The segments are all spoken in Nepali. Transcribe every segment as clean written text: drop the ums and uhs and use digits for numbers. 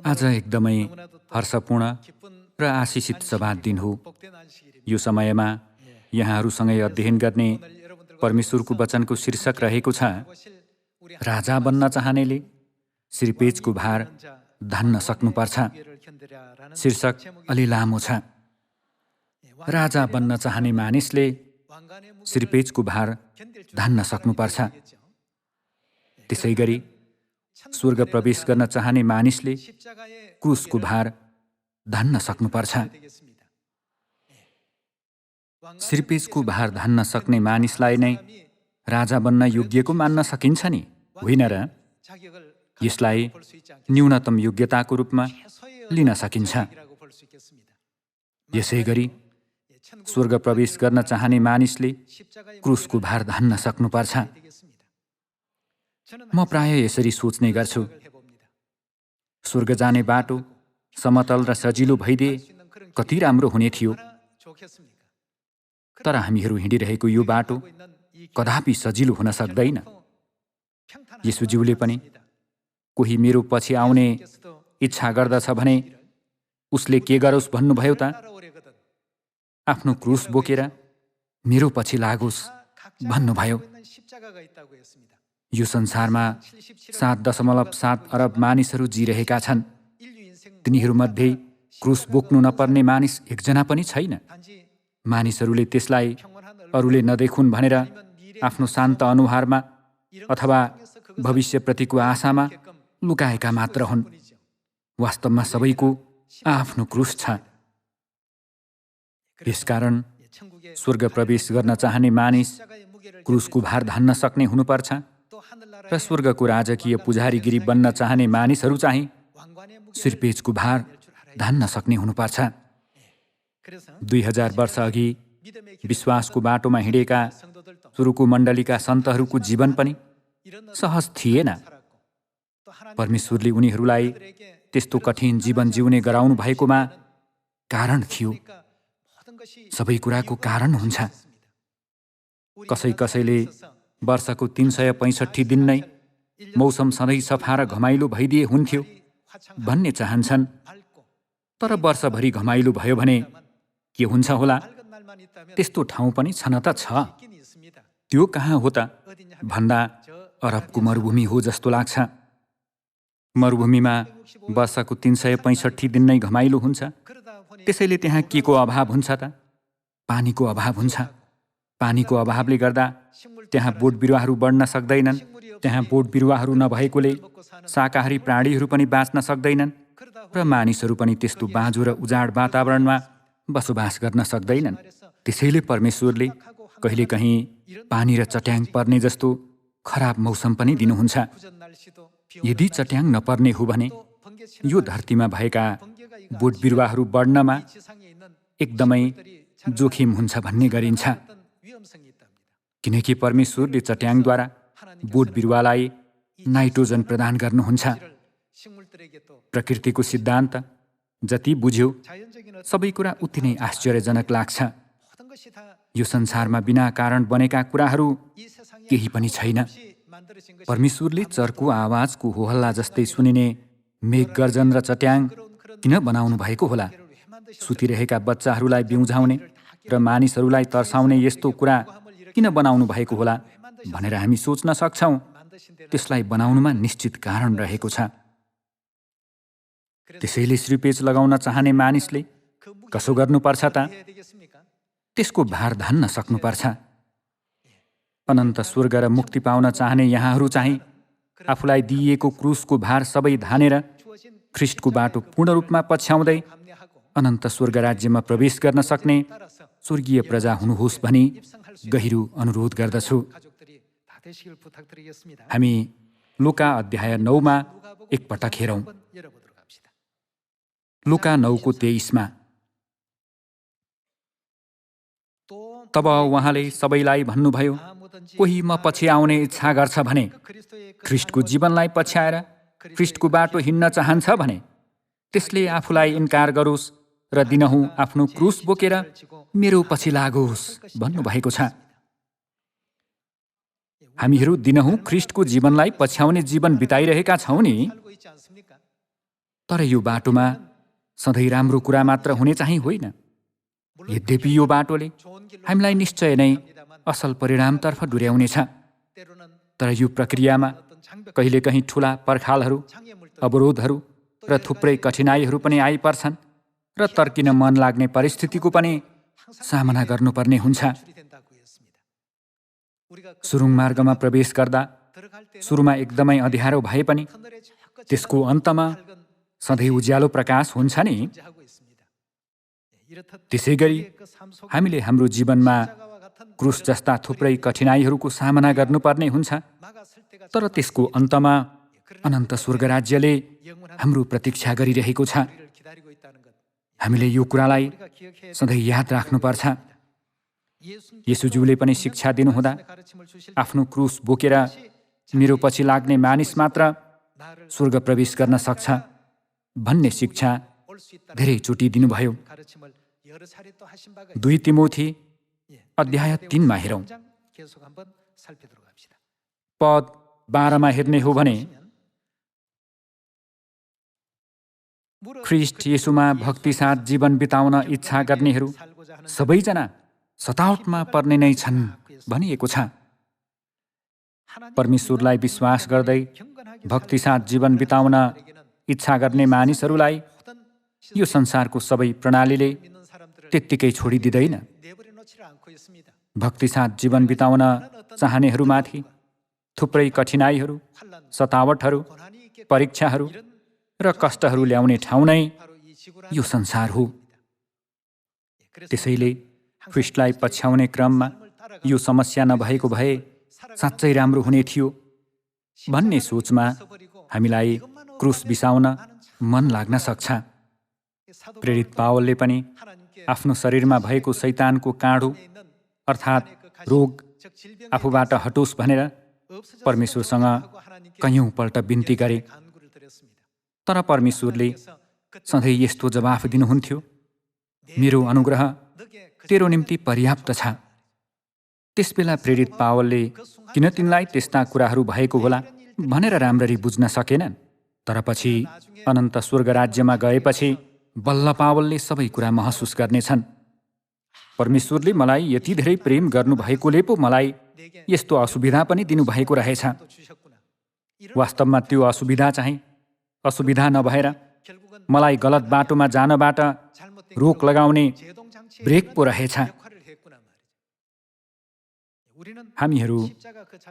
आज एकदमै हर्षपूर्ण र आशिषित सभा दिन हो। यो समयमा यहाँहरूसँगै अध्ययन गर्ने परमेश्वरको वचनको शीर्षक रहेको छ, राजा बन्न चाहनेले श्रीपेजको भार धान्न सक्नुपर्छ। शीर्षक अलि लामो छ। राजा बन्न चाहने मानिसले श्रीपेजको भार धान्न सक्नुपर्छ। त्यसैगरी स्वर्ग प्रवेश गर्न चाहने मानिसले क्रुसको भार धान्न सक्नुपर्छ। श्रीपेजको भार धान्न सक्ने मानिसलाई नै राजा बन्न योग्यको मान्न सकिन्छ नि, होइन र? यसलाई न्यूनतम योग्यताको रूपमा लिन सकिन्छ। यसैगरी स्वर्ग प्रवेश गर्न चाहने मानिसले क्रुसको भार धान्न सक्नुपर्छ। म प्राय यसरी सोच्ने गर्छु, स्वर्ग जाने बाटो समतल र सजिलो भइदिए कति राम्रो हुने थियो। तर हामीहरू हिँडिरहेको यो बाटो कदापि सजिलो हुन सक्दैन। येशूज्यूले पनि कोही मेरो पछि आउने इच्छा गर्दछ भने उसले के गरोस् भन्नुभयो त? आफ्नो क्रुस बोकेर मेरो पछि लागोस् भन्नुभयो। यो संसारमा 7.7 अरब मानिसहरू जिरहेका छन्। तिनीहरूमध्ये क्रुस बोक्नु नपर्ने मानिस एकजना पनि छैन। मानिसहरूले त्यसलाई अरूले नदेखुन् भनेर आफ्नो शान्त अनुहारमा अथवा भविष्यप्रतिको आशामा लुकाएका मात्र हुन्। वास्तवमा सबैको आफ्नो क्रुस छ। यसकारण स्वर्ग प्रवेश गर्न चाहने मानिस क्रुसको भार धान्न सक्ने हुनुपर्छ र स्वर्गको राजकीय पुजारीगिरी बन्न चाहने मानिसहरू चाहिँ श्रीपेजको भार धान्न सक्ने हुनुपर्छ। 2000 वर्ष अघि विश्वासको बाटोमा हिँडेका सुरुको मण्डलीका सन्तहरूको जीवन पनि सहज थिएन। परमेश्वरले उनीहरूलाई त्यस्तो कठिन जीवन जिउने गराउनु भएकोमा कारण थियो। सबै कुराको कारण हुन्छ। कसैले वर्षको 365 दिन नै मौसम सधैँ सफा र घमाइलो भइदिए हुन्थ्यो भन्ने चाहन्छन्। तर वर्षभरि घमाइलो भयो भने के हुन्छ होला? त्यस्तो ठाउँ पनि छन त छ। त्यो कहाँ हो त भन्दा अरबको मरुभूमि हो जस्तो लाग्छ। मरुभूमिमा वर्षको 365 दिन नै घमाइलो हुन्छ। त्यसैले त्यहाँ के को अभाव हुन्छ त? पानीको अभाव हुन्छ। पानीको अभावले गर्दा त्यहाँ बोट बिरुवाहरू बढ्न सक्दैनन्। त्यहाँ बोट बिरुवाहरू नभएकोले शाकाहारी प्राणीहरू पनि बाँच्न सक्दैनन् र मानिसहरू पनि त्यस्तो बाँझो र उजाड वातावरणमा बसोबास गर्न सक्दैनन्। त्यसैले परमेश्वरले कहिलेकहीँ पानी र चट्याङ पर्ने जस्तो खराब मौसम पनि दिनुहुन्छ। यदि चट्याङ नपर्ने हो भने यो धरतीमा भएका बोट बिरुवाहरू बढ्नमा एकदमै जोखिम हुन्छ भन्ने गरिन्छ। किनकि परमेश्वरले चट्याङद्वारा बोट बिरुवालाई नाइट्रोजन प्रदान गर्नुहुन्छ। प्रकृतिको सिद्धान्त जति बुझ्यो सबै कुरा उति नै आश्चर्यजनक लाग्छ। यो संसारमा बिना कारण बनेका कुराहरू केही पनि छैन। परमेश्वरले चर्को आवाजको होहल्ला जस्तै सुनिने मेघ गर्जन र चट्याङ किन बनाउनु भएको होला? सुतिरहेका बच्चाहरूलाई बिउझाउने र मानिसहरूलाई तर्साउने यस्तो कुरा किन बनाउनु भएको होला भनेर हामी सोच्न सक्छौँ। त्यसलाई बनाउनुमा निश्चित कारण रहेको छ। त्यसैले श्रीपेज लगाउन चाहने मानिसले कसो गर्नुपर्छ त? त्यसको भार धान्न सक्नुपर्छ। अनन्त स्वर्ग र मुक्ति पाउन चाहने यहाँहरू चाहिँ आफूलाई दिइएको क्रुसको भार सबै धानेर ख्रिस्टको बाटो पूर्ण रूपमा पछ्याउँदै अनन्त स्वर्ग राज्यमा प्रवेश गर्न सक्ने स्वर्गीय प्रजा हुनुहोस् भनी गहिरो अनुरोध गर्दछु। हामी लुका अध्याय 9 एकपटक हेरौँ। लुका 9:23 तब उहाँले सबैलाई भन्नुभयो, कोही म पछि आउने इच्छा गर्छ भने ख्रिस्टको जीवनलाई पछ्याएर ख्रिस्टको बाटो हिँड्न चाहन्छ भने त्यसले आफूलाई इन्कार गरोस् र दिनहुँ आफ्नो क्रुस बोकेर मेरो पछि लागोस् भन्नुभएको छ। हामीहरू दिनहुँ ख्रिस्टको जीवनलाई पछ्याउने जीवन बिताइरहेका छौँ नि। तर यो बाटोमा सधैँ राम्रो कुरा मात्र हुने चाहिँ होइन। यद्यपि यो बाटोले हामीलाई निश्चय नै असल परिणामतर्फ डुर्याउनेछ। तर यो प्रक्रियामा कहिलेकहीँ ठुला पर्खालहरू, अवरोधहरू र थुप्रै कठिनाइहरू पनि आइपर्छन् र तर्किन मन लाग्ने परिस्थितिको पनि सामना गर्नुपर्ने हुन्छ। सुरुङ मार्गमा प्रवेश गर्दा सुरुमा एकदमै अँध्यारो भए पनि त्यसको अन्तमा सधैँ उज्यालो प्रकाश हुन्छ नि। त्यसै गरी हामीले हाम्रो जीवनमा क्रुस जस्ता थुप्रै कठिनाइहरूको सामना गर्नुपर्ने हुन्छ। तर त्यसको अन्तमा अनन्त स्वर्गराज्यले हाम्रो प्रतीक्षा गरिरहेको छ। हामीले यो कुरालाई सधैँ याद राख्नुपर्छ। येशूज्यूले पनि शिक्षा दिनुहुँदा आफ्नो क्रुस बोकेर मेरो पछि लाग्ने मानिस मात्र स्वर्ग प्रवेश गर्न सक्छ भन्ने शिक्षा धेरैचोटि दिनुभयो। 2 तिमोथी अध्याय 3 मा हेरौँ। पद 12 मा हेर्ने हो भने ख्रीष्ट येशूमा भक्तिसाथ जीवन बिताउन इच्छा गर्नेहरू सबैजना सतावटमा पर्ने नै छन् भनिएको छ। परमेश्वरलाई विश्वास गर्दै भक्तिसाथ जीवन बिताउन इच्छा गर्ने मानिसहरूलाई यो संसारको सबै प्रणालीले त्यत्तिकै छोडिदिँदैन। भक्तिसाथ जीवन बिताउन चाहनेहरूमाथि थुप्रै कठिनाइहरू, सतावटहरू, परीक्षाहरू र कष्टहरू ल्याउने ठाउँ नै यो संसार हो। त्यसैले ख्रीष्टलाई पछ्याउने क्रममा यो समस्या नभएको भए साँच्चै राम्रो हुने थियो भन्ने सोचमा हामीलाई क्रुस बिसाउन मन लाग्न सक्छ। प्रेरित पावलले पनि आफ्नो शरीरमा भएको शैतानको काँडो अर्थात् रोग आफूबाट हटोस् भनेर परमेश्वरसँग कैयौं पल्ट बिन्ती गरे। तर परमेश्वरले सधैँ यस्तो जवाफ दिनुहुन्थ्यो, मेरो अनुग्रह तेरो निम्ति पर्याप्त छ। त्यसबेला प्रेरित पावलले किन तिनलाई त्यस्ता कुराहरू भएको होला भनेर राम्ररी बुझ्न सकेनन्। तर पछि अनन्त स्वर्ग राज्यमा गएपछि बल्ल पावलले सबै कुरा महसुस गर्नेछन्। परमेश्वरले मलाई यति धेरै प्रेम गर्नुभएकोले पो मलाई यस्तो असुविधा पनि दिनुभएको रहेछ। वास्तवमा त्यो असुविधा चाहिँ असुविधा नभएर मलाई गलत बाटोमा जानबाट रोक लगाउने ब्रेक पो रहेछ। हामीहरू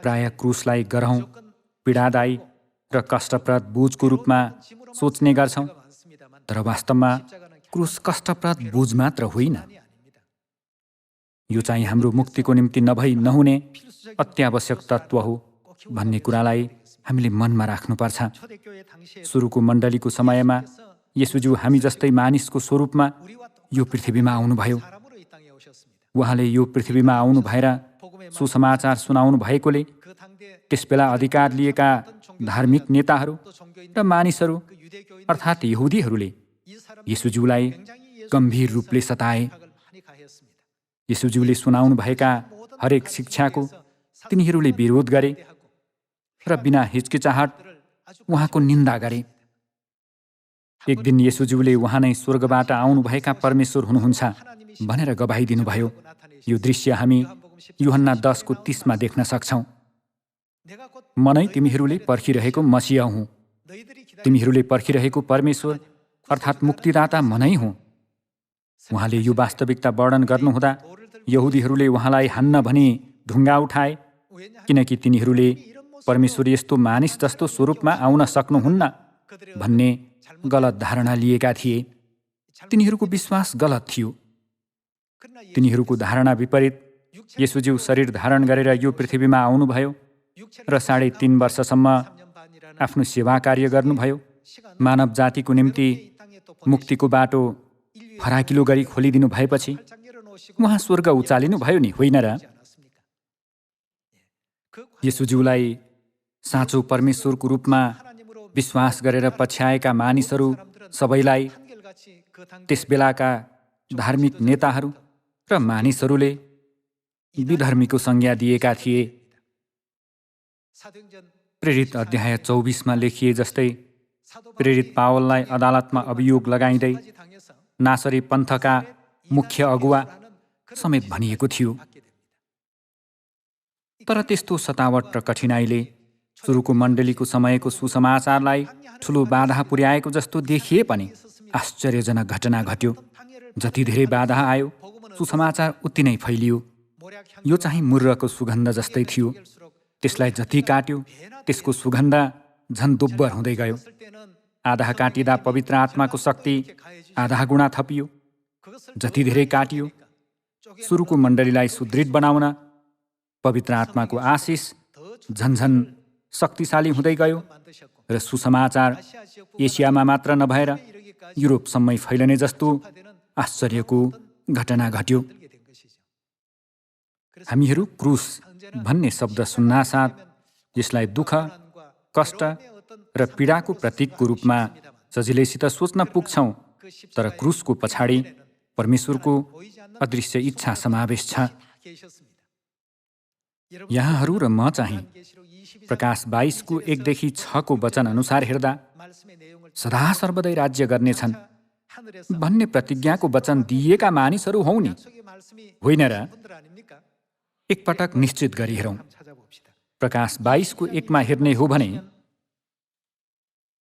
प्राय क्रुसलाई गह्रौँ, पीडादायी र कष्टप्रद बोझको रूपमा सोच्ने गर्छौँ। तर वास्तवमा क्रुस कष्टप्रद बोझ मात्र होइन, यो चाहिँ हाम्रो मुक्तिको निम्ति नभई नहुने अत्यावश्यक तत्त्व हो भन्ने कुरालाई हामीले मनमा राख्नुपर्छ। सुरुको मण्डलीको समयमा येशूज्यू हामी जस्तै मानिसको स्वरूपमा यो पृथ्वीमा आउनुभयो। उहाँले यो पृथ्वीमा आउनु भएर सुसमाचार सुनाउनु भएकोले त्यसबेला अधिकार लिएका धार्मिक नेताहरू र मानिसहरू अर्थात् यहुदीहरूले येशूज्यूलाई गम्भीर रूपले सताए। येशूज्यूले सुनाउनु भएका हरेक शिक्षाको तिनीहरूले विरोध गरे र बिना हिचकिचाहट उहाँको निन्दा गरे। एक दिन येशूज्यूले उहाँ नै स्वर्गबाट आउनुभएका परमेश्वर हुनुहुन्छ भनेर गवाही दिनुभयो। यो दृश्य हामी यूहन्ना 10:30 मा देख्न सक्छौँ। म नै तिमीहरूले पर्खिरहेको मसीह हुँ। तिमीहरूले पर्खिरहेको परमेश्वर अर्थात् मुक्तिदाता म नै हुँ। उहाँले यो वास्तविकता वर्णन गर्नुहुँदा यहुदीहरूले उहाँलाई हान्न भनी ढुङ्गा उठाए, किनकि तिनीहरूले परमेश्वर यस्तो मानिस जस्तो स्वरूपमा आउन सक्नुहुन्न भन्ने गलत धारणा लिएका थिए। तिनीहरूको विश्वास गलत थियो। तिनीहरूको धारणा विपरीत येशूज्यू शरीर धारण गरेर यो पृथ्वीमा आउनुभयो र 3.5 वर्षसम्म आफ्नो सेवा कार्य गर्नुभयो। मानव जातिको निम्ति मुक्तिको बाटो फराकिलो गरी खोलिदिनु भएपछि उहाँ स्वर्ग उचालिनु भयो नि, होइन र? येशूज्यूलाई साँचो परमेश्वरको रूपमा विश्वास गरेर पछ्याएका मानिसहरू सबैलाई त्यसबेलाका धार्मिक नेताहरू र मानिसहरूले विधर्मीको संज्ञा दिएका थिए। प्रेरित अध्याय 24 मा लेखिए जस्तै प्रेरित पावललाई अदालतमा अभियोग लगाइँदै नासरी पन्थका मुख्य अगुवा समेत भनिएको थियो। तर त्यस्तो सतावट र कठिनाइले सुरुको मण्डलीको समयको सुसमाचारलाई ठुलो बाधा पुर्याएको जस्तो देखिए पनि आश्चर्यजनक घटना घट्यो। जति धेरै बाधा आयो, सुसमाचार उति नै फैलियो। यो चाहिँ मुर्रको सुगन्ध जस्तै थियो। त्यसलाई जति काट्यो, त्यसको सुगन्ध झन् दोब्बर हुँदै गयो। आधा काटिँदा पवित्र आत्माको शक्ति आधा गुणा थपियो। जति धेरै काटियो, सुरुको मण्डलीलाई सुदृढ बनाउन पवित्र आत्माको आशिष झन्झन शक्तिशाली हुँदै गयो र सुसमाचार एसियामा मात्र नभएर युरोपसम्मै फैलने जस्तो आश्चर्यको घटना घट्यो। हामीहरू क्रुस भन्ने शब्द सुन्नासाथ यसलाई दुःख, कष्ट र पीडाको प्रतीकको रूपमा सजिलैसित सोच्न पुग्छौँ। तर क्रुसको पछाडि परमेश्वरको अदृश्य इच्छा समावेश छ। यहाँहरू र म चाहिँ प्रकाश 22को 1देखि 6को वचन अनुसार हेर्दा सदा सर्वदै राज्य गर्नेछन् भन्ने प्रतिज्ञाको वचन दिएका मानिसहरू हौ नि, होइन र? एकपटक निश्चित गरी हेरौँ। प्रकाश 22को 1मा हेर्ने हो भने,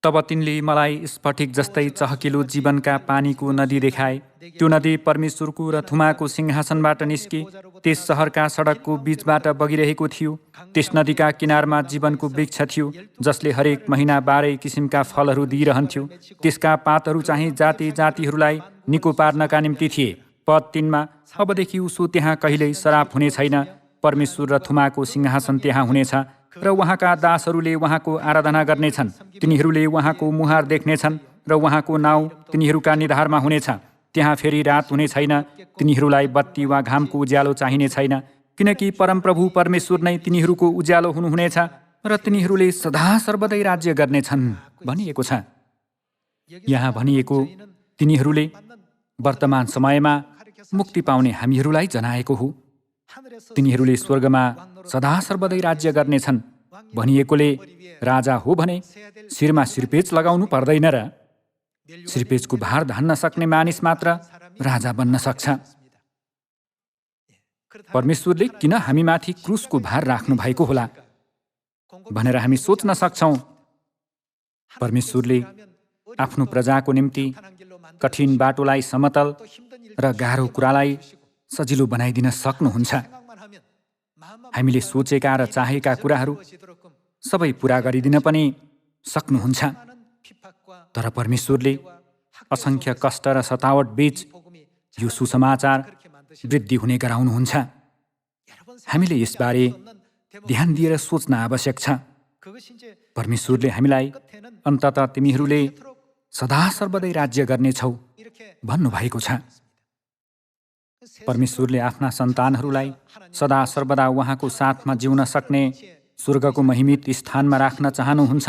तब तिनले मलाई स्फटिक जस्तै चहकिलो जीवनका पानीको नदी देखाए। त्यो नदी परमेश्वरको र थुमाको सिंहासनबाट निस्के त्यस सहरका सडकको बीचबाट बगिरहेको थियो। त्यस नदीका किनारमा जीवनको वृक्ष थियो, जसले हरेक महिना 12 किसिमका फलहरू दिइरहन्थ्यो। त्यसका पातहरू चाहिँ जाति जातिहरूलाई निको पार्नका निम्ति थिए। पद 3मा, अबदेखि उसो त्यहाँ कहिल्यै सराप हुने छैन। परमेश्वर र थुमाको सिंहासन त्यहाँ हुनेछ र उहाँका दासहरूले उहाँको आराधना गर्नेछन्। तिनीहरूले उहाँको मुहार देख्नेछन् र उहाँको नाउँ तिनीहरूका निधारमा हुनेछ। त्यहाँ फेरि रात हुने छैन। तिनीहरूलाई बत्ती वा घामको उज्यालो चाहिने छैन, किनकि परमप्रभु परमेश्वर नै तिनीहरूको उज्यालो हुनुहुनेछ र तिनीहरूले सदा सर्वदै राज्य गर्नेछन् भनिएको छ। यहाँ भनिएको तिनीहरूले वर्तमान समयमा मुक्ति पाउने हामीहरूलाई जनाएको हो। तिनीहरूले स्वर्गमा सदा सर्वदै राज्य गर्नेछन् भनिएकोले राजा हो भने शिरमा शिरपेच लगाउनु पर्दैन र? शिरपेचको भार धान्न सक्ने मानिस मात्र राजा बन्न सक्छ। परमेश्वरले किन हामीमाथि क्रुसको भार राख्नु भएको होला भनेर हामी सोच्न सक्छौँ। परमेश्वरले आफ्नो प्रजाको निम्ति कठिन बाटोलाई समतल र गाह्रो कुरालाई सजिलो बनाइदिन सक्नुहुन्छ। हामीले सोचेका र चाहेका कुराहरू सबै पुरा गरिदिन पनि सक्नुहुन्छ। तर परमेश्वरले असङ्ख्य कष्ट र सतावट बीच यो सुसमाचार वृद्धि हुने गराउनुहुन्छ। हामीले यसबारे ध्यान दिएर सोच्न आवश्यक छ। परमेश्वरले हामीलाई अन्ततः तिमीहरूले सदा सर्वदै राज्य गर्नेछौ भन्नुभएको छ। परमेश्वरले आफ्ना सन्तानहरूलाई सदा सर्वदा उहाँको साथमा जिउन सक्ने स्वर्गको महिमित स्थानमा राख्न चाहनुहुन्छ।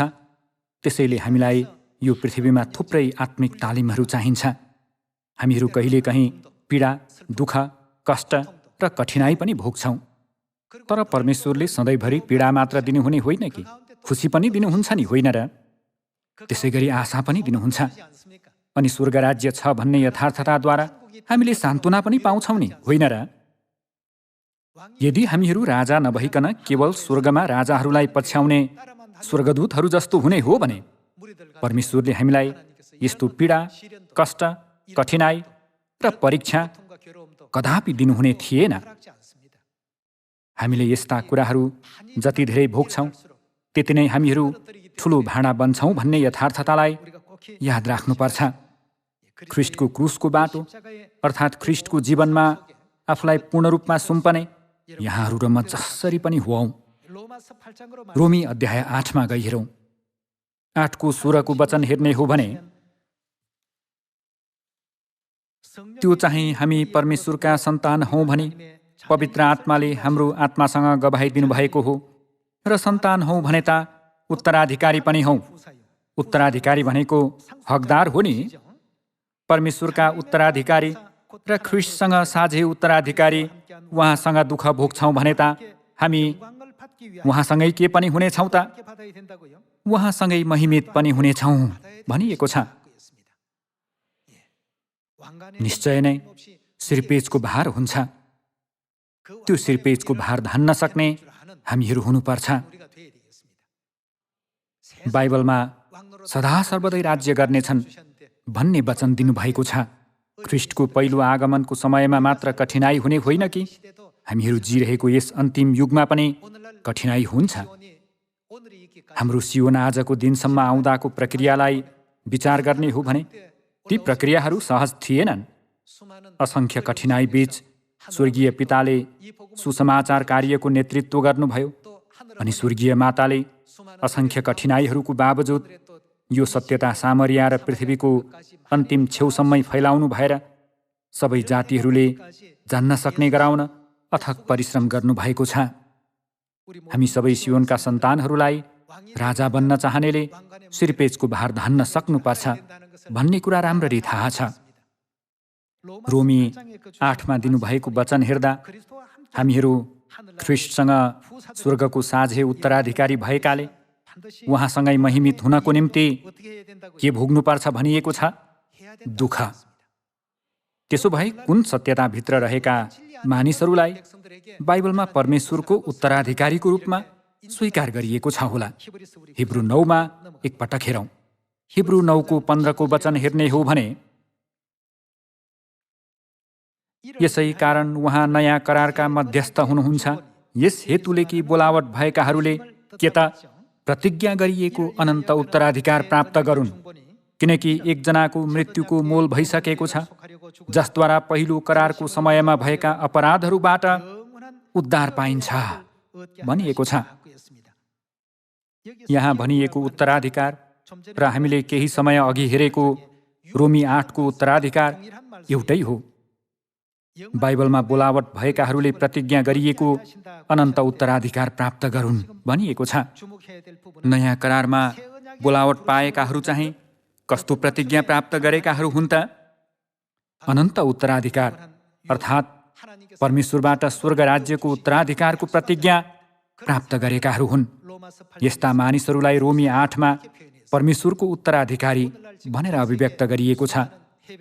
त्यसैले हामीलाई यो पृथ्वीमा थुप्रै आत्मिक तालिमहरू चाहिन्छ। हामीहरू कहिलेकहीँ पीडा, दुःख, कष्ट र कठिनाइ पनि भोग्छौँ। तर परमेश्वरले सधैँभरि पीडा मात्र दिनुहुने होइन कि खुसी पनि दिनुहुन्छ नि, होइन र? त्यसै गरी आशा पनि दिनुहुन्छ। अनि स्वर्ग राज्य छ भन्ने यथार्थताद्वारा हामीले सान्त्वना पनि पाउँछौँ नि, होइन र? यदि हामीहरू राजा नभइकन केवल स्वर्गमा राजाहरूलाई पछ्याउने स्वर्गदूतहरू जस्तो हुने हो भने परमेश्वरले हामीलाई यस्तो पीडा, कष्ट, कठिनाइ र परीक्षा कदापि दिनुहुने थिएन। हामीले यस्ता कुराहरू जति धेरै भोग्छौँ त्यति नै हामीहरू ठुलो भाँडा बन्छौँ भन्ने यथार्थतालाई याद राख्नुपर्छ। ख्रिस्टको क्रुसको बाटो अर्थात् ख्रिस्टको जीवनमा आफूलाई पूर्ण रूपमा सुम्पने यहाँहरू र म जसरी पनि हुऔँ। रोमी अध्याय 8मा गई हेरौँ। 8को 16को वचन हेर्ने हो भने, त्यो चाहिँ हामी परमेश्वरका सन्तान हौँ भने पवित्र आत्माले हाम्रो आत्मासँग गवाही दिनुभएको हो। र सन्तान हौँ भने त उत्तराधिकारी पनि हौँ। उत्तराधिकारी भनेको हकदार हो नि। परमेश्वरका उत्तराधिकारी र ख्रिस्टसँग साझे उत्तराधिकारी उहाँसँग दुःख भोग्छौँ भने त हामी उहाँसँगै के पनि हुनेछौँ त? उहाँसँगै महिमित पनि हुनेछौँ भनिएको छ। निश्चय नै सिरपेजको भार हुन्छ। त्यो सिरपेजको भार धान्न सक्ने हामीहरू हुनुपर्छ। बाइबलमा सदा सर्वदै राज्य गर्नेछन् भन्ने वचन दिनुभएको छ। ख्रीष्टको पहिलो आगमनको समयमा मात्र कठिनाई हुने होइन कि हामीहरू जिरहेको यस अन्तिम युगमा पनि कठिनाई हुन्छ। हाम्रो सियोन आजको दिनसम्म आउँदाको प्रक्रियालाई विचार गर्ने हो भने ती प्रक्रियाहरू सहज थिएनन्। असङ्ख्य कठिनाई बीच स्वर्गीय पिताले सुसमाचार कार्यको नेतृत्व गर्नुभयो अनि स्वर्गीय माताले असङ्ख्य कठिनाइहरूको बावजुद यो सत्यता सामरिया र पृथ्वीको अन्तिम छेउसम्मै फैलाउनु भएर सबै जातिहरूले जान्न सक्ने गराउन अथक परिश्रम गर्नुभएको छ। हामी सबै सियोनका सन्तानहरूलाई राजा बन्न चाहनेले सिरपेजको भार धान्न सक्नुपर्छ भन्ने कुरा राम्ररी थाहा छ। रोमी 8मा दिनुभएको वचन हेर्दा हामीहरू ख्रीष्टसँग स्वर्गको साझे उत्तराधिकारी भएकाले उहाँसँगै महिमित हुनको निम्ति के भोग्नुपर्छ भनिएको छ? दुःख। त्यसो भए कुन सत्यताभित्र रहेका मानिसहरूलाई बाइबलमा परमेश्वरको उत्तराधिकारीको रूपमा स्वीकार गरिएको छ होला? हिब्रू 9मा एकपटक हेरौँ। हिब्रू 9को 15को वचन हेर्ने हो भने, यसै कारण उहाँ नयाँ करारका मध्यस्थ हुनुहुन्छ, यस हेतुले कि बोलावट भएकाहरूले के त प्रतिज्ञा गरिएको अनन्त उत्तराधिकार प्राप्त गरून्, किनकि एकजनाको मृत्युको मोल भइसकेको छ, जसद्वारा पहिलो करारको समयमा भएका अपराधहरूबाट उद्धार पाइन्छ भनिएको छ। यहाँ भनिएको उत्तराधिकार र हामीले केही समय अघि हेरेको रोमी 8को उत्तराधिकार एउटै हो। बाइबलमा बोलावट भएकाहरूले प्रतिज्ञा गरिएको अनन्त उत्तराधिकार प्राप्त गरून् भनिएको छ। नयाँ करारमा बोलावट पाएकाहरू चाहिँ कस्तो प्रतिज्ञा प्राप्त गरेकाहरू हुन् त? अनन्त उत्तराधिकार अर्थात् परमेश्वरबाट स्वर्ग राज्यको उत्तराधिकारको प्रतिज्ञा प्राप्त गरेकाहरू हुन्। यस्ता मानिसहरूलाई रोमी 8मा परमेश्वरको उत्तराधिकारी भनेर अभिव्यक्त गरिएको छ।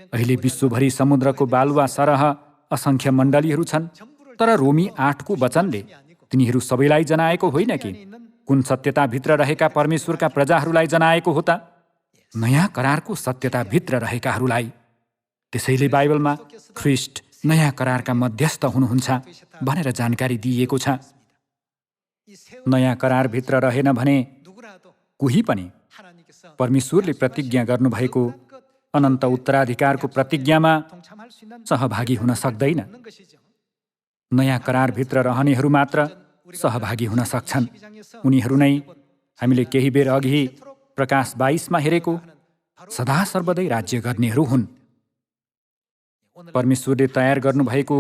अहिले विश्वभरि समुद्रको बालुवा सरह असङ्ख्य मण्डलीहरू छन्, तर रोमी 8को वचनले तिनीहरू सबैलाई जनाएको होइन कि कुन सत्यताभित्र रहेका परमेश्वरका प्रजाहरूलाई जनाएको हो त? नयाँ करारको सत्यताभित्र रहेकाहरूलाई। त्यसैले बाइबलमा ख्रीष्ट नयाँ करारका मध्यस्थ हुनुहुन्छ भनेर जानकारी दिइएको छ। नयाँ करारभित्र रहेन भने कोही पनि परमेश्वरले प्रतिज्ञा गर्नुभएको अनन्त उत्तराधिकारको प्रतिज्ञामा सहभागी हुन सक्दैन। नयाँ करारभित्र रहनेहरू मात्र सहभागी हुन सक्छन्। उनीहरू नै हामीले केही बेर अघि प्रकाश 22मा हेरेको सदा सर्वदै राज्य गर्नेहरू हुन्। परमेश्वरले तयार गर्नुभएको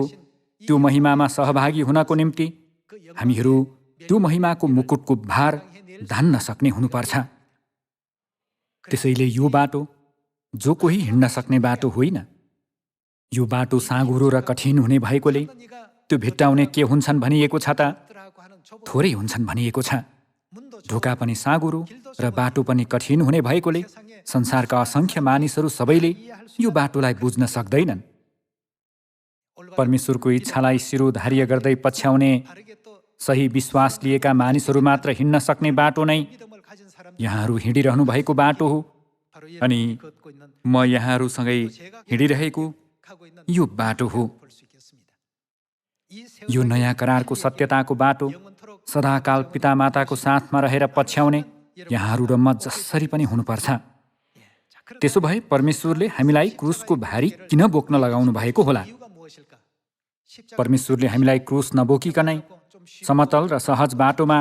त्यो महिमामा सहभागी हुनको निम्ति हामीहरू त्यो महिमाको मुकुटको भार धान्न सक्ने हुनुपर्छ। त्यसैले यो बाटो जो कोही हिँड्न सक्ने बाटो होइन। यो बाटो साँघुरो र कठिन हुने भएकोले त्यो भेट्टाउने के हुन्छन् भनिएको छ त? थोरै हुन्छन् भनिएको छ। ढोका पनि साँघुरो र बाटो पनि कठिन हुने भएकोले संसारका असङ्ख्य मानिसहरू सबैले यो बाटोलाई बुझ्न सक्दैनन्। परमेश्वरको इच्छालाई शिरोधार्य गर्दै पछ्याउने सही विश्वास लिएका मानिसहरू मात्र हिँड्न सक्ने बाटो नै यहाँहरू हिँडिरहनु भएको बाटो हो। अनि म यहाँहरूसँगै हिँडिरहेको यो बाटो हो। यो नयाँ करारको सत्यताको बाटो सदाकाल पितामाताको साथमा रहेर पछ्याउने यहाँहरू र म जसरी पनि हुनुपर्छ। त्यसो भए परमेश्वरले हामीलाई क्रुसको भारी किन बोक्न लगाउनु भएको होला? परमेश्वरले हामीलाई क्रुस नबोकिकनै समतल र सहज बाटोमा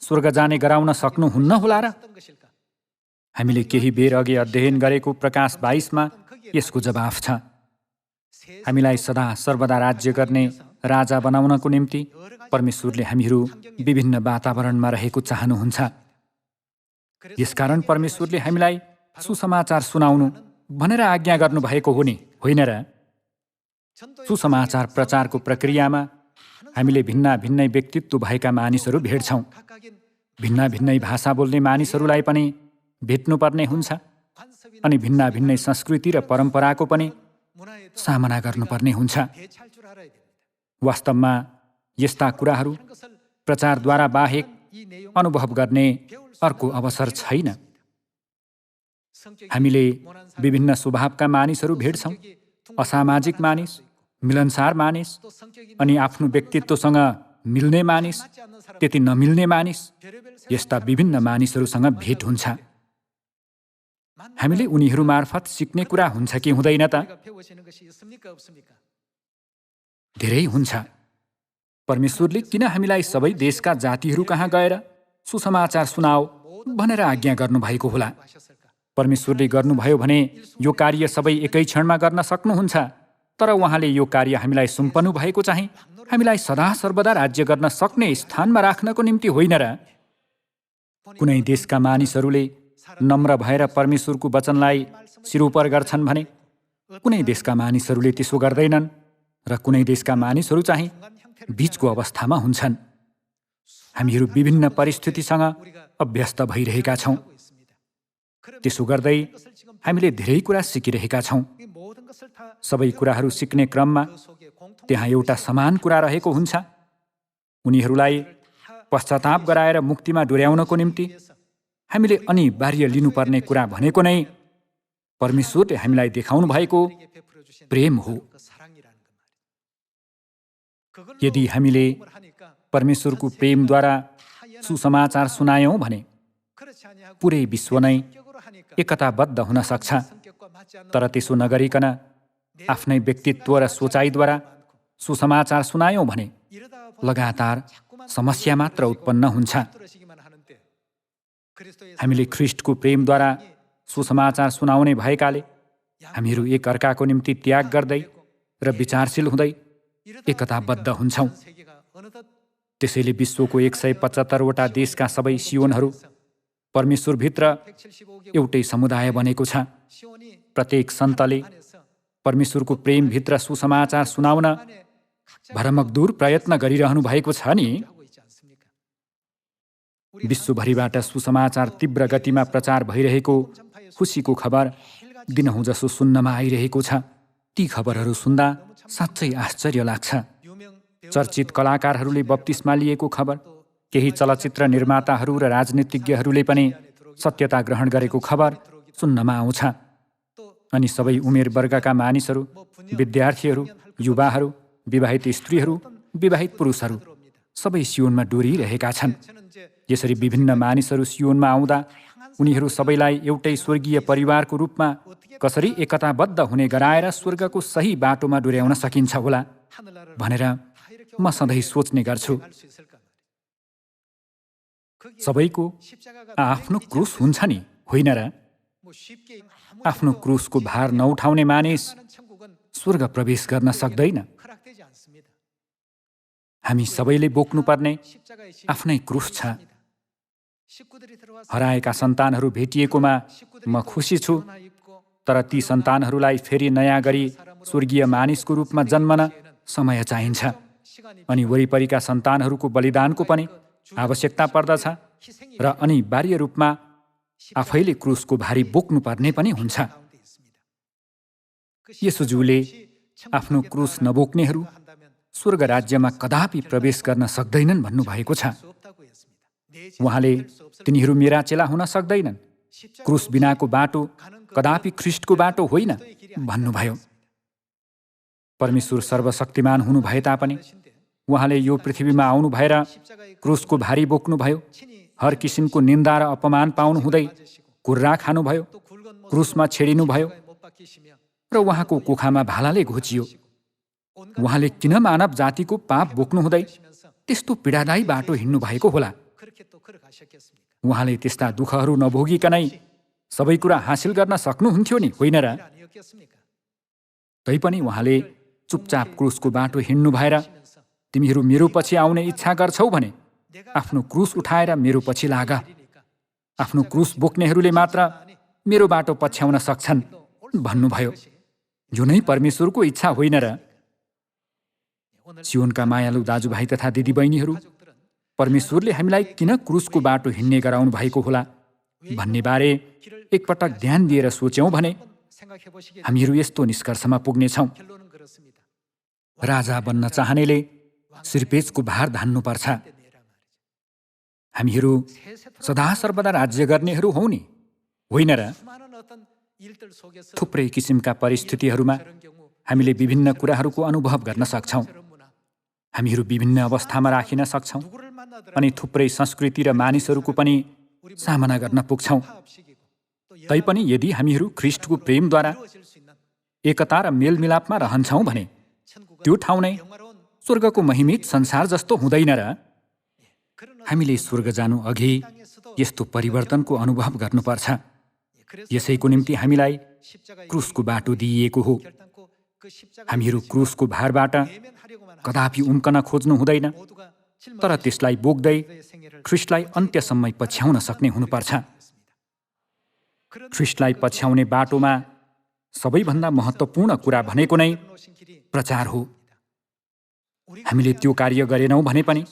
स्वर्ग जाने गराउन सक्नुहुन्न होला र? हामीले केही बेर अघि अध्ययन गरेको प्रकाश 22मा यसको जवाफ छ। हामीलाई सदा सर्वदा राज्य गर्ने राजा बनाउनको निम्ति परमेश्वरले हामीहरू विभिन्न वातावरणमा रहेको चाहनुहुन्छ। यसकारण परमेश्वरले हामीलाई सुसमाचार सुनाउनु भनेर आज्ञा गर्नुभएको हो नि, होइन र? सुसमाचार प्रचारको प्रक्रियामा हामीले भिन्नै व्यक्तित्व भएका मानिसहरू भेट्छौँ। भिन्नै भाषा बोल्ने मानिसहरूलाई पनि भेट्नुपर्ने हुन्छ। अनि भिन्नै संस्कृति र परम्पराको पनि सामना गर्नुपर्ने हुन्छ। वास्तवमा यस्ता कुराहरू प्रचारद्वारा बाहेक अनुभव गर्ने अर्को अवसर छैन। हामीले विभिन्न स्वभावका मानिसहरू भेट्छौँ, असामाजिक मानिस, मिलनसार मानिस, अनि आफ्नो व्यक्तित्वसँग मिल्ने मानिस, त्यति नमिल्ने मानिस, यस्ता विभिन्न मानिसहरूसँग भेट हुन्छ। हामीले उनीहरू मार्फत सिक्ने कुरा हुन्छ कि हुँदैन त? धेरै हुन्छ। परमेश्वरले किन हामीलाई सबै देशका जातिहरू कहाँ गएर सुसमाचार सुनाओ भनेर आज्ञा गर्नुभएको होला? परमेश्वरले गर्नुभयो भने यो कार्य सबै एकै क्षणमा गर्न सक्नुहुन्छ, तर उहाँले यो कार्य हामीलाई सुम्पनु भएको चाहिँ हामीलाई सदा सर्वदा राज्य गर्न सक्ने स्थानमा राख्नको निम्ति होइन र? कुनै देशका मानिसहरूले नम्र भएर परमेश्वरको वचनलाई सिरोपर गर्छन् भने कुनै देशका मानिसहरूले त्यसो गर्दैनन्, र कुनै देशका मानिसहरू चाहिँ बीचको अवस्थामा हुन्छन्। हामीहरू विभिन्न परिस्थितिसँग अभ्यस्त भइरहेका छौँ। त्यसो गर्दै हामीले धेरै कुरा सिकिरहेका छौँ। सबै कुराहरू सिक्ने क्रममा त्यहाँ एउटा समान कुरा रहेको हुन्छ। उनीहरूलाई पश्चाताप गराएर मुक्तिमा डोर्याउनको निम्ति हामीले अनिवार्य लिनुपर्ने कुरा भनेको नै परमेश्वरले हामीलाई देखाउनु भएको प्रेम हो। यदि हामीले परमेश्वरको प्रेमद्वारा सुसमाचार सुनायौँ भने पुरै विश्व नै एकताबद्ध हुन सक्छ। तर त्यसो नगरिकन आफ्नै व्यक्तित्व र सोचाइद्वारा सुसमाचार सुनायौँ भने लगातार समस्या मात्र उत्पन्न हुन्छ। हामीले ख्रिस्टको प्रेमद्वारा सुसमाचार सुनाउने भएकाले हामीहरू एक अर्काको निम्ति त्याग गर्दै र विचारशील हुँदै एकताबद्ध हुन्छौँ। त्यसैले विश्वको 175वटा देशका सबै सियोनहरू परमेश्वरभित्र एउटै समुदाय बनेको छ। प्रत्येक सन्तले परमेश्वरको प्रेमभित्र सुसमाचार सुनाउन भरमग्दुर प्रयत्न गरिरहनु भएको छ नि। विश्वभरिबाट सुसमाचार तीव्र गतिमा प्रचार भइरहेको खुसीको खबर दिनहुँ जसो सुन्नमा आइरहेको छ। ती खबरहरू सुन्दा साँच्चै आश्चर्य लाग्छ। चर्चित कलाकारहरूले बप्तिस्मा लिएको खबर, केही चलचित्र निर्माताहरू र राजनीतिज्ञहरूले पनि सत्यता ग्रहण गरेको खबर सुन्नमा आउँछ। अनि सबै उमेर वर्गका मानिसहरू, विद्यार्थीहरू, युवाहरू, विवाहित स्त्रीहरू, विवाहित पुरुषहरू सबै सियोनमा डोरिरहेका छन्। यसरी विभिन्न मानिसहरू सियोनमा आउँदा उनीहरू सबैलाई एउटै स्वर्गीय परिवारको रूपमा कसरी एकताबद्ध हुने गराएर स्वर्गको सही बाटोमा डोर्याउन सकिन्छ होला भनेर म सधैँ सोच्ने गर्छु। सबैको आफ्नो क्रुस हुन्छ नि, होइन र? आफ्नो क्रुसको भार नउठाउने मानिस स्वर्ग प्रवेश गर्न सक्दैन। हामी सबैले बोक्नुपर्ने आफ्नै क्रुस छ। हराएका सन्तानहरू भेटिएकोमा म खुसी छु, तर ती सन्तानहरूलाई फेरि नयाँ गरी स्वर्गीय मानिसको रूपमा जन्मन समय चाहिन्छ। अनि वरिपरिका सन्तानहरूको बलिदानको पनि आवश्यकता पर्दछ र अनिवार्य रूपमा आफैले क्रुसको भारी बोक्नुपर्ने पनि हुन्छ। येशूज्यूले आफ्नो क्रुस नबोक्नेहरू स्वर्ग राज्यमा कदापि प्रवेश गर्न सक्दैनन् भन्नुभएको छ। उहाँले तिनीहरू मेरा चेला हुन सक्दैनन्, क्रुस बिनाको बाटो कदापि ख्रिस्टको बाटो होइन भन्नुभयो। परमेश्वर सर्वशक्तिमान हुनु भए तापनि उहाँले यो पृथ्वीमा आउनु भएर क्रुसको भारी बोक्नुभयो। हर किसिमको निन्दा र अपमान पाउनु हुँदै कुर्रा खानुभयो, क्रुसमा छेडिनुभयो र उहाँको कोखामा भालाले घोचियो। उहाँले किन मानव जातिको पाप बोक्नु हुँदै त्यस्तो पीडादायी बाटो हिँड्नु भएको होला? उहाँले त्यस्ता दुःखहरू नभोगिकनै सबै कुरा हासिल गर्न सक्नुहुन्थ्यो नि, होइन र? तैपनि उहाँले चुपचाप क्रुसको बाटो हिँड्नु भएर तिमीहरू मेरो पछि आउने इच्छा गर्छौ भने आफ्नो क्रुस उठाएर मेरो पछि लाग। आफ्नो क्रुस बोक्नेहरूले मात्र मेरो बाटो पछ्याउन सक्छन् भन्नुभयो। यो नै परमेश्वरको इच्छा होइन र? सियोनका मायालु दाजुभाइ तथा दिदीबहिनीहरू, परमेश्वरले हामीलाई किन क्रुसको बाटो हिँड्ने गराउनु भएको होला भन्नेबारे एकपटक ध्यान दिएर सोच्यौँ भने हामीहरू यस्तो निष्कर्षमा पुग्नेछौँ। राजा बन्न चाहनेले सिरपेजको भार धान्नुपर्छ। हामीहरू सदा सर्वदा राज्य गर्नेहरू हौँ नि, होइन र? थुप्रै किसिमका परिस्थितिहरूमा हामीले विभिन्न कुराहरूको अनुभव गर्न सक्छौँ। हामीहरू विभिन्न अवस्थामा राखिन सक्छौँ अनि थुप्रै संस्कृति र मानिसहरूको पनि सामना गर्न पुग्छौँ। तैपनि यदि हामीहरू ख्रीष्टको प्रेमद्वारा एकता र मेलमिलापमा रहन्छौँ भने त्यो ठाउँ नै स्वर्गको महिमित संसार जस्तो हुँदैन र? हामीले स्वर्ग जानु अघि यस्तो परिवर्तनको अनुभव गर्नुपर्छ। यसैको निम्ति हामीलाई क्रुसको बाटो दिइएको हो। हामीहरू क्रुसको भारबाट कदापि उम्कन खोज्नु हुँदैन, तर त्यसलाई बोक्दै ख्रीष्टलाई अन्त्यसम्म पछ्याउन सक्ने हुनुपर्छ। ख्रीष्टलाई पछ्याउने बाटोमा सबैभन्दा महत्त्वपूर्ण कुरा भनेको नै प्रचार हो। हामीले त्यो कार्य गरेनौँ भने पनि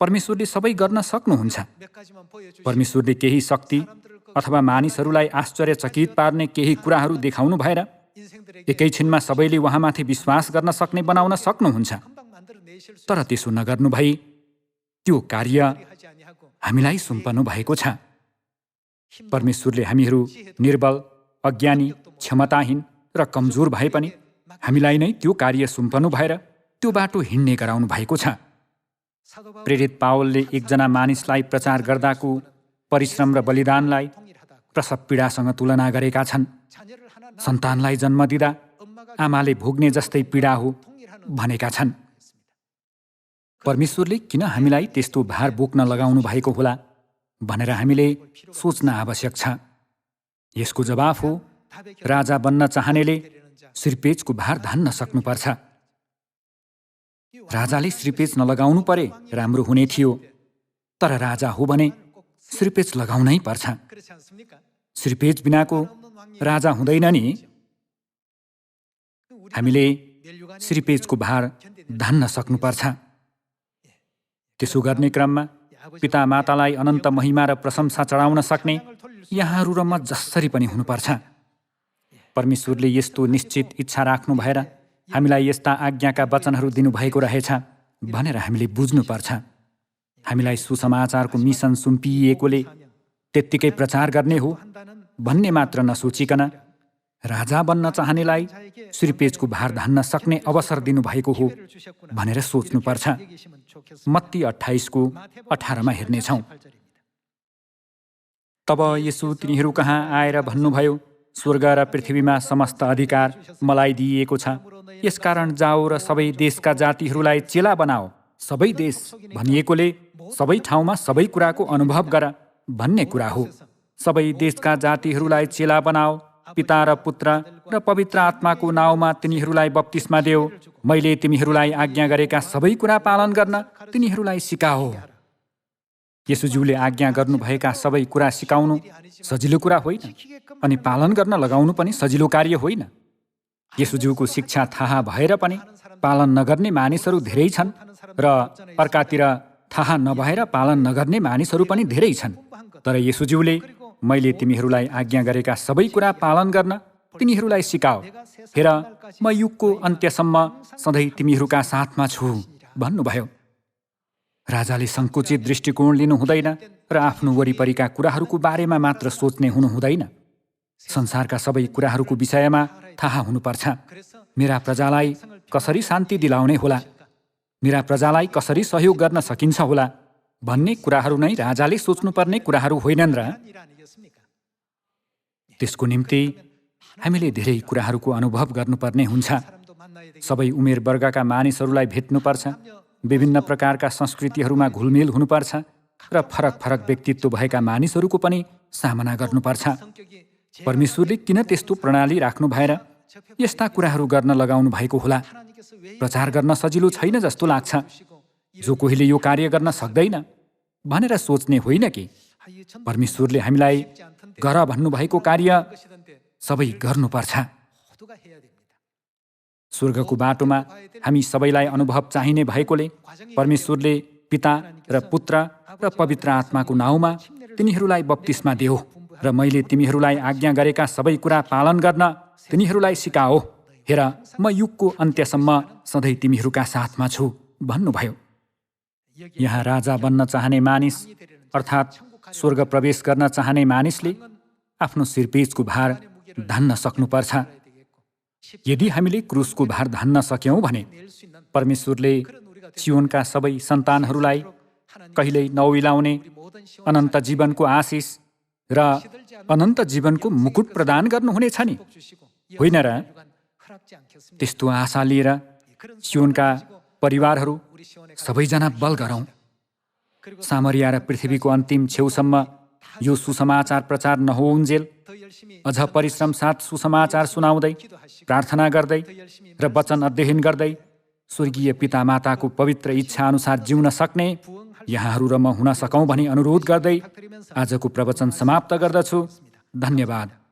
परमेश्वरले सबै गर्न सक्नुहुन्छ। परमेश्वरले केही शक्ति अथवा मानिसहरूलाई आश्चर्यचकित पार्ने केही कुराहरू देखाउनु भएर एकैछिनमा सबैले उहाँमाथि विश्वास गर्न सक्ने बनाउन सक्नुहुन्छ। तर त्यसो नगर्नु भई त्यो कार्य हामीलाई सुम्पनु भएको छ। परमेश्वरले हामीहरू निर्बल, अज्ञानी, क्षमताहीन र कमजोर भए पनि हामीलाई नै त्यो कार्य सुम्पनु भएर त्यो बाटो हिँड्ने गराउनु भएको छ। प्रेरित पावलले एकजना मानिसलाई प्रचार गर्दाको परिश्रम र बलिदानलाई प्रसव पीडासँग तुलना गरेका छन्। सन्तानलाई जन्म दिँदा आमाले भोग्ने जस्तै पीडा हो भनेका छन्। परमेश्वरले किन हामीलाई त्यस्तो भार बोक्न लगाउनु भएको होला भनेर हामीले सोच्न आवश्यक छ। यसको जवाफ हो, राजा बन्न चाहनेले सिरपेजको भार धान्न सक्नुपर्छ। राजाले सिरपेज नलगाउनु परे राम्रो हुने थियो, तर राजा हो भने सिरपेज लगाउनै पर्छ। सिरपेज बिनाको राजा हुँदैन नि। हामीले सिरपेजको भार धान्न सक्नुपर्छ। त्यसो गर्ने क्रममा पिता मातालाई अनन्त महिमा र प्रशंसा चढाउन सक्ने यहाँहरू र म जसरी पनि हुनुपर्छ। परमेश्वरले यस्तो निश्चित इच्छा राख्नु भएर हामीलाई यस्ता आज्ञाका वचनहरू दिनुभएको रहेछ भनेर हामीले बुझ्नुपर्छ। हामीलाई सुसमाचारको मिसन सुम्पिएकोले त्यत्तिकै प्रचार गर्ने हो भन्ने मात्र नसोचिकन राजा बन्न चाहनेलाई सिरपेजको भार धान्न सक्ने अवसर दिनुभएको हो भनेर सोच्नुपर्छ। मत्ती 28:18 हेर्नेछौँ। तब यसो तिनीहरू कहाँ आएर भन्नुभयो, स्वर्ग र पृथ्वीमा समस्त अधिकार मलाई दिइएको छ। यसकारण जाओ र सबै देशका जातिहरूलाई चेला बनाओ। सबै देश भनिएकोले सबै ठाउँमा सबै कुराको अनुभव गर भन्ने कुरा हो। सबै देशका जातिहरूलाई चेला बनाओ, पिता र पुत्र र पवित्र आत्माको नाउँमा तिनीहरूलाई बप्तिस्मा देऊ। मैले तिमीहरूलाई आज्ञा गरेका सबै कुरा पालन गर्न तिनीहरूलाई सिकाओ। येशूज्यूले आज्ञा गर्नुभएका सबै कुरा सिकाउनु सजिलो कुरा होइन, अनि पालन गर्न लगाउनु पनि सजिलो कार्य होइन। येशूज्यूको शिक्षा थाहा भएर पनि पालन नगर्ने मानिसहरू धेरै छन् र अर्कातिर थाहा नभएर पालन नगर्ने मानिसहरू पनि धेरै छन्। तर येशूज्यूले मैले तिमीहरूलाई आज्ञा गरेका सबै कुरा पालन गर्न तिनीहरूलाई सिकाओ। हेर, म युगको अन्त्यसम्म सधैँ तिमीहरूका साथमा छु भन्नुभयो। राजाले सङ्कुचित दृष्टिकोण लिनु हुँदैन र आफ्नो वरिपरिका कुराहरूको बारेमा मात्र सोच्ने हुनु हुँदैन। संसारका सबै कुराहरूको विषयमा थाहा हुनुपर्छ। मेरा प्रजालाई कसरी शान्ति दिलाउने होला, मेरा प्रजालाई कसरी सहयोग गर्न सकिन्छ होला भन्ने कुराहरू नै राजाले सोच्नुपर्ने कुराहरू होइनन् र? त्यसको निम्ति हामीले धेरै कुराहरूको अनुभव गर्नुपर्ने हुन्छ। सबै उमेर वर्गका मानिसहरूलाई भेट्नुपर्छ। विभिन्न प्रकारका संस्कृतिहरूमा घुलमिल हुनुपर्छ र फरक फरक व्यक्तित्व भएका मानिसहरूको पनि सामना गर्नुपर्छ। परमेश्वरले किन त्यस्तो प्रणाली राख्नु भएर यस्ता कुराहरू गर्न लगाउनु भएको होला? प्रचार गर्न सजिलो छैन जस्तो लाग्छ। जो कोहीले यो कार्य गर्न सक्दैन भनेर सोच्ने होइन कि परमेश्वरले हामीलाई गर भन्नुभएको कार्य सबै गर्नुपर्छ। स्वर्गको बाटोमा हामी सबैलाई अनुभव चाहिने भएकोले परमेश्वरले पिता र पुत्र र पवित्र आत्माको नाउँमा तिनीहरूलाई बप्तिस्मा देऊ र मैले तिमीहरूलाई आज्ञा गरेका सबै कुरा पालन गर्न तिनीहरूलाई सिकाओ। हेर, म युगको अन्त्यसम्म सधैँ तिमीहरूका साथमा छु भन्नुभयो। यहाँ राजा बन्न चाहने मानिस अर्थात् स्वर्ग प्रवेश गर्न चाहने मानिसले आफ्नो शिरपेचको भार धान्न सक्नुपर्छ। यदि हामीले क्रुसको भार धान्न सक्यौँ भने परमेश्वरले सियोनका सबै सन्तानहरूलाई कहिल्यै नओइलाउने अनन्त जीवनको आशिष र अनन्त जीवनको मुकुट प्रदान गर्नुहुनेछ नि, होइन र? त्यस्तो आशा लिएर सियोनका परिवारहरू सबैजना बल गरौँ। सामरिया र पृथ्वीको अन्तिम छेउसम्म यो सुसमाचार प्रचार नहोउन्जेल अझ परिश्रम साथ सुसमाचार सुनाउँदै, प्रार्थना गर्दै र वचन अध्ययन गर्दै स्वर्गीय पितामाताको पवित्र इच्छा अनुसार जिउन सक्ने यहाँहरू र म हुन सकौँ भनी अनुरोध गर्दै आजको प्रवचन समाप्त गर्दछु। धन्यवाद।